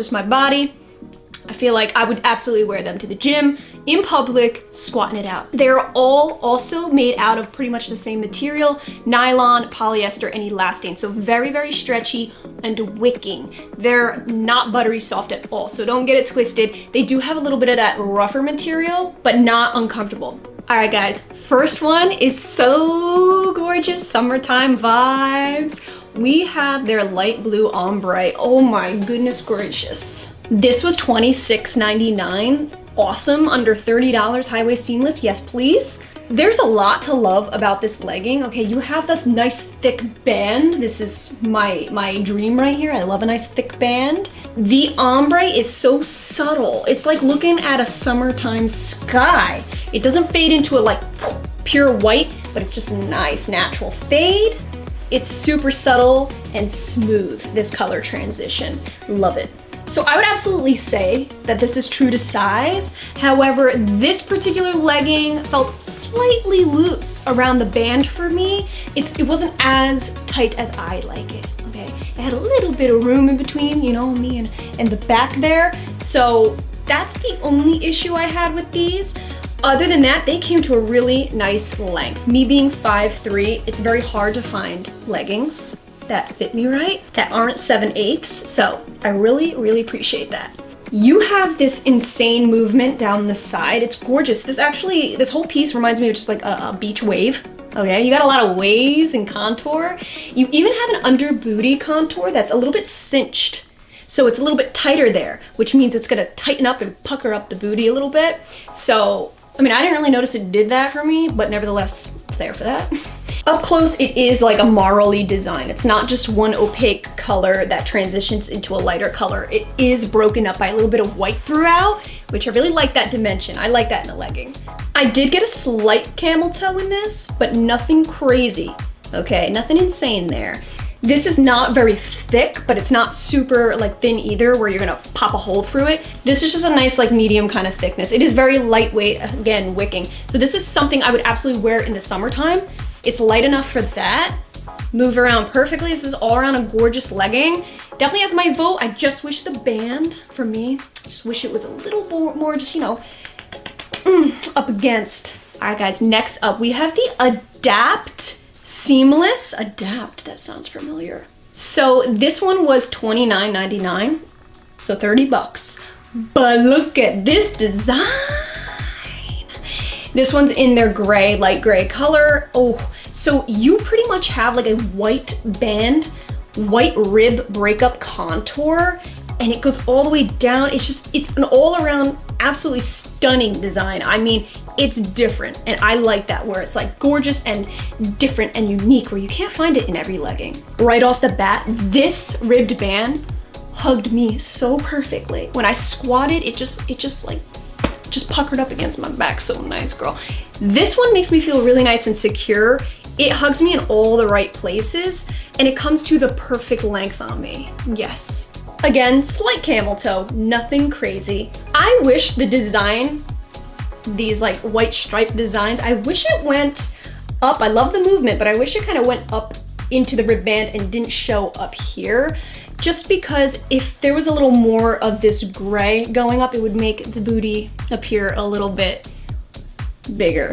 Just my body. I feel like I would absolutely wear them to the gym, in public, squatting it out. They're all also made out of pretty much the same material, nylon, polyester, and elastane. So very, very stretchy and wicking. They're not buttery soft at all, so don't get it twisted. They do have a little bit of that rougher material, but not uncomfortable. All right, guys, first one is so gorgeous, summertime vibes. We have their light blue ombre. Oh my goodness gracious. This was $26.99. Awesome, under $30, high-waist seamless, yes please. There's a lot to love about this legging. Okay, you have the nice thick band. This is my dream right here. I love a nice thick band. The ombre is so subtle. It's like looking at a summertime sky. It doesn't fade into a like pure white, but it's just a nice natural fade. It's super subtle and smooth, this color transition. Love it. So I would absolutely say that this is true to size. However, this particular legging felt slightly loose around the band for me. It wasn't as tight as I like it, okay? It had a little bit of room in between, you know, me and the back there. So that's the only issue I had with these. Other than that, they came to a really nice length. Me being 5'3", it's very hard to find leggings that fit me right, that aren't 7/8, so I really, really appreciate that. You have this insane movement down the side. It's gorgeous. This whole piece reminds me of just like a beach wave. Okay, you got a lot of waves and contour. You even have an under booty contour that's a little bit cinched. So it's a little bit tighter there, which means it's gonna tighten up and pucker up the booty a little bit. So, I mean, I didn't really notice it did that for me, but nevertheless, it's there for that. Up close, it is like a marl-y design. It's not just one opaque color that transitions into a lighter color. It is broken up by a little bit of white throughout, which I really like that dimension. I like that in a legging. I did get a slight camel toe in this, but nothing crazy, okay? Nothing insane there. This is not very thick, but it's not super like thin either where you're gonna pop a hole through it. This is just a nice like medium kind of thickness. It is very lightweight, again, wicking. So this is something I would absolutely wear in the summertime. It's light enough for that. Move around perfectly. This is all around a gorgeous legging. Definitely has my vote. I just wish the band, for me, just wish it was a little more just, you know, up against. All right, guys, next up, we have the Adapt Seamless. Adapt, that sounds familiar. So this one was $29.99, so 30 bucks. But look at this design. This one's in their gray, light gray color. Oh, so you pretty much have like a white band, white rib breakup contour, and it goes all the way down. It's an all around absolutely stunning design. I mean, it's different, and I like that where it's like gorgeous and different and unique where you can't find it in every legging. Right off the bat, this ribbed band hugged me so perfectly. When I squatted, it just puckered up against my back. So nice, girl. This one makes me feel really nice and secure. It hugs me in all the right places, and it comes to the perfect length on me. Yes. Again, slight camel toe, nothing crazy. I wish the design, these like white striped designs, I wish it went up. I love the movement, but I wish it kind of went up into the rib band and didn't show up here. Just because if there was a little more of this gray going up, it would make the booty appear a little bit bigger.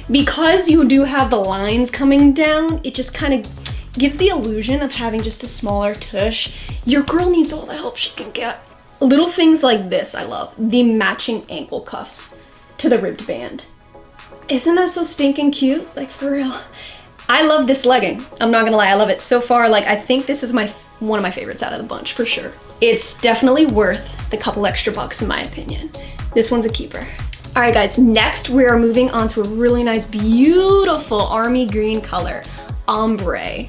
Because you do have the lines coming down, it just kind of gives the illusion of having just a smaller tush. Your girl needs all the help she can get. Little things like this I love. The matching ankle cuffs to the ribbed band. Isn't that so stinking cute? Like, for real. I love this legging. I'm not gonna lie, I love it so far. Like, I think this is one of my favorites out of the bunch, for sure. It's definitely worth the couple extra bucks in my opinion. This one's a keeper. All right, guys, next we are moving on to a really nice, beautiful army green color, ombre.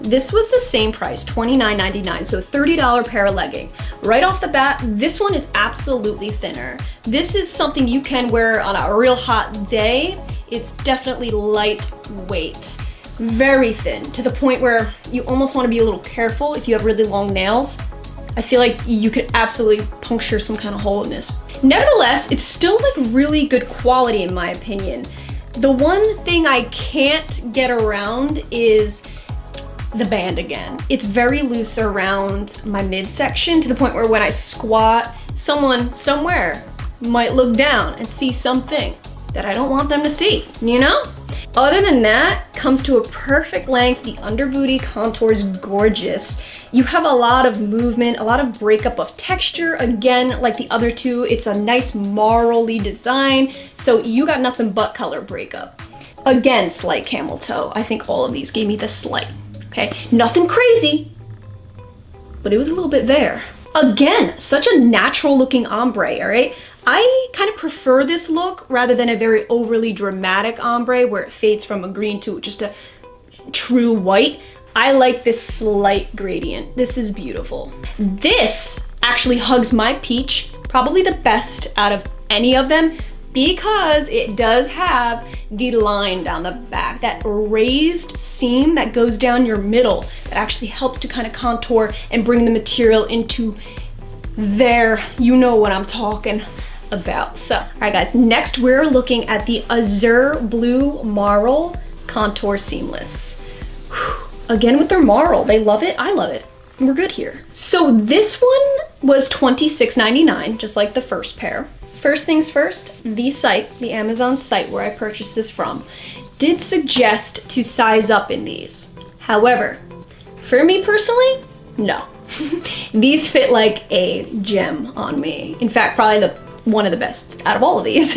This was the same price, $29.99, so $30 pair of legging. Right off the bat, this one is absolutely thinner. This is something you can wear on a real hot day. It's definitely lightweight. Very thin, to the point where you almost want to be a little careful if you have really long nails. I feel like you could absolutely puncture some kind of hole in this. Nevertheless, it's still like really good quality in my opinion. The one thing I can't get around is the band again. It's very loose around my midsection to the point where when I squat, someone somewhere might look down and see something that I don't want them to see, you know? Other than that, comes to a perfect length. The under booty contour is gorgeous. You have a lot of movement, a lot of breakup of texture. Again, like the other two, it's a nice marl-y design. So you got nothing but color breakup. Again, slight camel toe. I think all of these gave me the slight, okay? Nothing crazy, but it was a little bit there. Again, such a natural looking ombre, all right? I kind of prefer this look rather than a very overly dramatic ombre where it fades from a green to just a true white. I like this slight gradient. This is beautiful. This actually hugs my peach, probably the best out of any of them, because it does have the line down the back, that raised seam that goes down your middle that actually helps to kind of contour and bring the material into there. You know what I'm talking about. So, all right guys, next we're looking at the Azure Blue Marl Contour Seamless. Whew. Again with their marl, they love it, I love it. We're good here. So this one was $26.99, just like the first pair. First things first, the site, the Amazon site where I purchased this from, did suggest to size up in these. However, for me personally, no. These fit like a gem on me. In fact, probably one of the best out of all of these.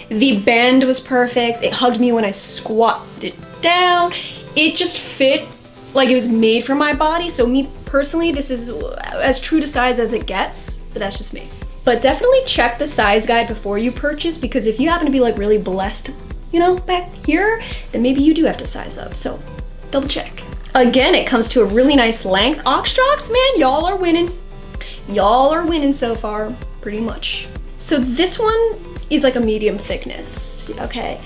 The band was perfect. It hugged me when I squatted down. It just fit like it was made for my body. So me personally, this is as true to size as it gets, but that's just me. But definitely check the size guide before you purchase, because if you happen to be like really blessed, you know, back here, then maybe you do have to size up. So double check. Again, it comes to a really nice length. Aoxjox, man, y'all are winning. Y'all are winning so far, pretty much. So this one is like a medium thickness, okay?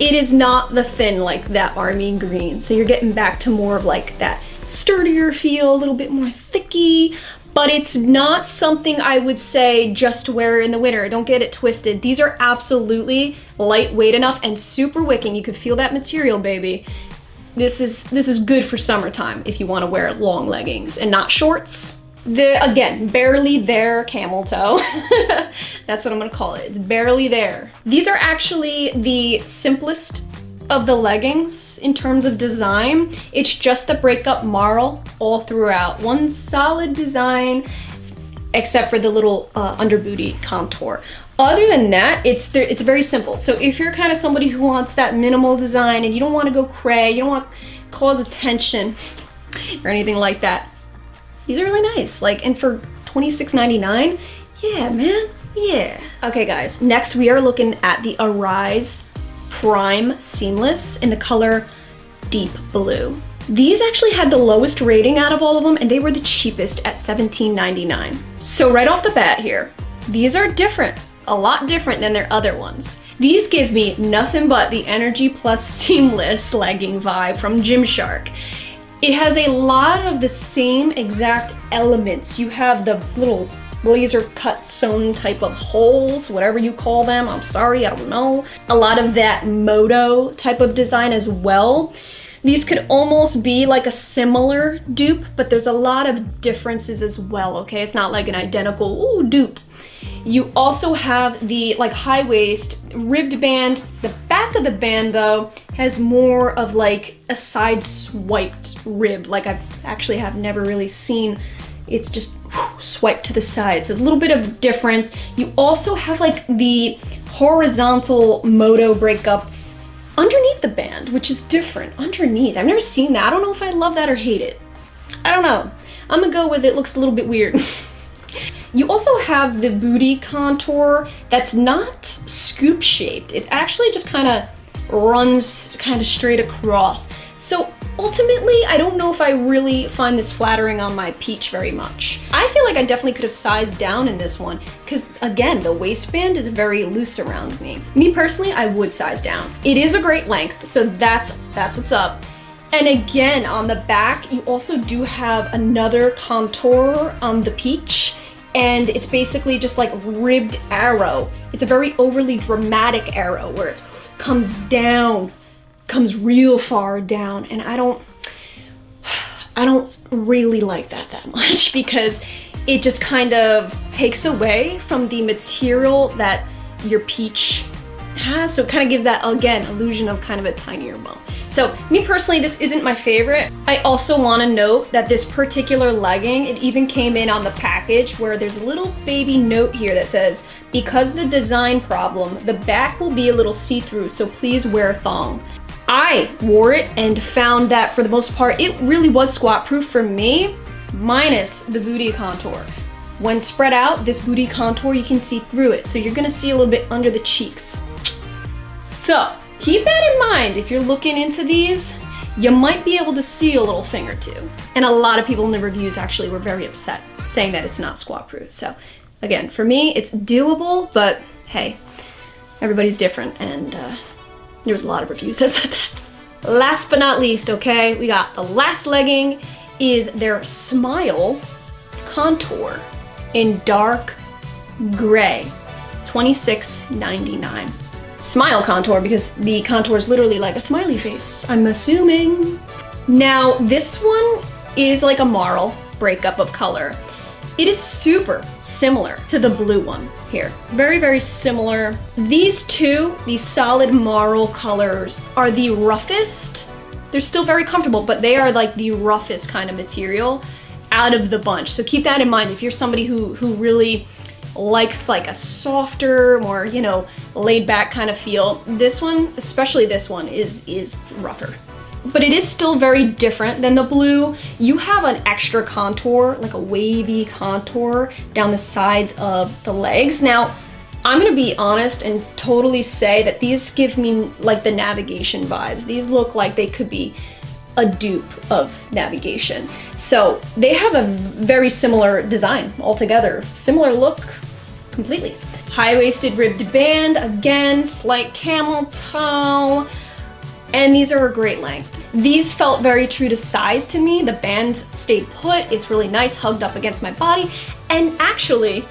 It is not the thin like that army green. So you're getting back to more of like that sturdier feel, a little bit more thicky, but it's not something I would say just wear in the winter. Don't get it twisted. These are absolutely lightweight enough and super wicking. You can feel that material, baby. This is good for summertime if you want to wear long leggings and not shorts. Again, barely there camel toe. That's what I'm gonna call it. It's barely there. These are actually the simplest of the leggings in terms of design. It's just the breakup marl all throughout. One solid design, except for the little under booty contour. Other than that, it's very simple. So if you're kind of somebody who wants that minimal design and you don't want to go cray, you don't want to cause attention or anything like that, these are really nice. Like, and for $26.99, yeah, man, yeah. Okay guys, next we are looking at the Arise Prime Seamless in the color Deep Blue. These actually had the lowest rating out of all of them, and they were the cheapest at $17.99. So right off the bat here, these are different, a lot different than their other ones. These give me nothing but the Energy Plus Seamless legging vibe from Gymshark. It has a lot of the same exact elements. You have the little laser cut sewn type of holes, whatever you call them. I'm sorry, I don't know. A lot of that moto type of design as well. These could almost be like a similar dupe, but there's a lot of differences as well, okay? It's not like an identical dupe. You also have the like high waist ribbed band. The back of the band though has more of like a side swiped rib, like I actually have never really seen. It's just swiped to the side, so there's a little bit of difference. You also have like the horizontal moto breakup underneath the band, which is different. Underneath, I've never seen that. I don't know if I love that or hate it. I don't know. I'm gonna go with it. Looks a little bit weird. You also have the booty contour that's not scoop shaped. It actually just kind of runs kind of straight across. So ultimately, I don't know if I really find this flattering on my peach very much. I feel like I definitely could have sized down in this one because again, the waistband is very loose around me. Me personally, I would size down. It is a great length, so that's what's up. And again, on the back, you also do have another contour on the peach, and it's basically just like ribbed arrow. It's a very overly dramatic arrow where it comes down, comes real far down, and I I don't really like that much because it just kind of takes away from the material that your peach has. So it kind of gives that, again, illusion of kind of a tinier bump. So me personally, this isn't my favorite. I also want to note that this particular legging, it even came in on the package where there's a little baby note here that says, because the design problem, the back will be a little see-through, so please wear a thong. I wore it and found that for the most part, it really was squat proof for me, minus the booty contour. When spread out, this booty contour, you can see through it. So you're gonna see a little bit under the cheeks. So keep that in mind. If you're looking into these, you might be able to see a little thing or two. And a lot of people in the reviews actually were very upset saying that it's not squat proof. So again, for me, it's doable, but hey, everybody's different, and there was a lot of reviews that said that. Last but not least, okay, we got the last legging is their Smile contour in dark gray, $26.99. Smile contour because the contour is literally like a smiley face, I'm assuming. Now, this one is like a Marl breakup of color. It is super similar to the blue one here. Very, very similar. These two, these solid Marl colors, are the roughest. They're still very comfortable, but they are like the roughest kind of material out of the bunch. So keep that in mind if you're somebody who really likes like a softer, more, you know, laid back kind of feel. This one, especially this one, is rougher. But it is still very different than the blue. You have an extra contour, like a wavy contour down the sides of the legs. Now, I'm gonna be honest and totally say that these give me like the navigation vibes. These look like they could be a dupe of navigation. So they have a very similar design altogether. Similar look completely. High-waisted ribbed band, again, slight camel toe, and these are a great length. These felt very true to size to me. The band stayed put, it's really nice, hugged up against my body, and actually,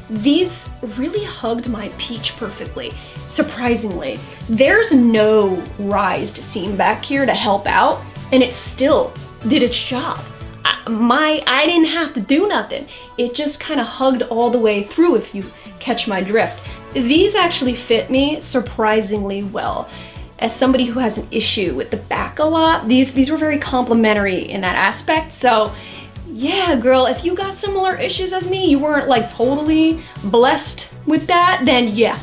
these really hugged my peach perfectly, surprisingly. There's no rised seam back here to help out, and it still did its job. I didn't have to do nothing. It just kind of hugged all the way through, if you catch my drift. These actually fit me surprisingly well. As somebody who has an issue with the back a lot, these were very complimentary in that aspect. So yeah, girl, if you got similar issues as me, you weren't like totally blessed with that, then yeah.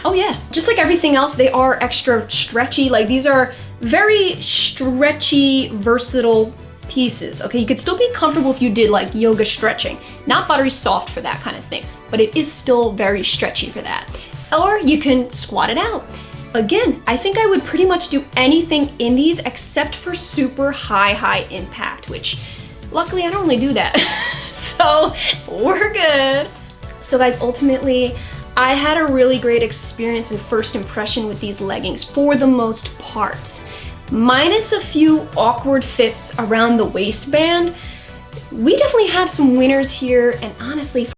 Oh yeah, just like everything else, they are extra stretchy. Like these are very stretchy, versatile pieces. Okay, you could still be comfortable if you did like yoga stretching. Not buttery soft for that kind of thing, but it is still very stretchy for that. Or you can squat it out. Again, I think I would pretty much do anything in these except for super high impact, which luckily I don't really do that. So we're good. So guys, ultimately, I had a really great experience and first impression with these leggings for the most part. Minus a few awkward fits around the waistband, we definitely have some winners here, and honestly,